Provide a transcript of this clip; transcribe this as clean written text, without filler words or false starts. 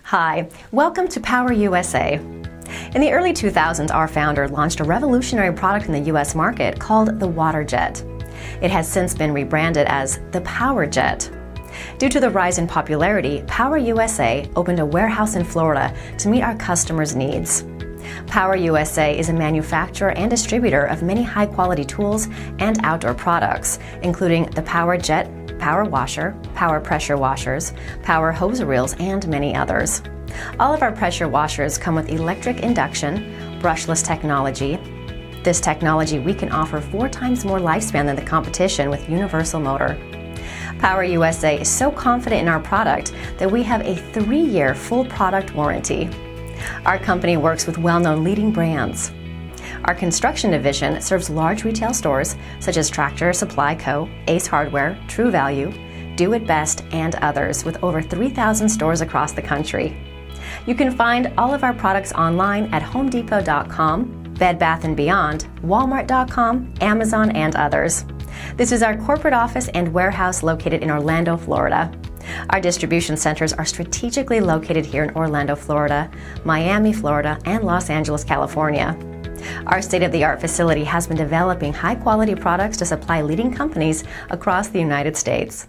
Hi, welcome to Power USA. In the early 2000s, our founder launched a revolutionary product in the U.S. market called the WaterJet. It has since been rebranded as the PowerJet. Due to the rise in popularity, Power USA opened a warehouse in Florida to meet our customers' needs. Power USA is a manufacturer and distributor of many high-quality tools and outdoor products, including the PowerJet, Power Washer, Power Pressure Washers, Power Hose Reels, and many others. All of our pressure washers come with electric induction, brushless technology. This technology we can offer 4 times more lifespan than the competition with universal motor. Power USA is so confident in our product that we have a 3-year full product warranty. Our company works with well-known leading brands. Our construction division serves large retail stores such as Tractor Supply Co., Ace Hardware, True Value, Do It Best, and others with over 3,000 stores across the country. You can find all of our products online at HomeDepot.com, Bed Bath & Beyond, Walmart.com, Amazon, and others. This is our corporate office and warehouse located in Orlando, Florida. Our distribution centers are strategically located here in Orlando, Florida, Miami, Florida, and Los Angeles, California. Our state-of-the-art facility has been developing high-quality products to supply leading companies across the United States.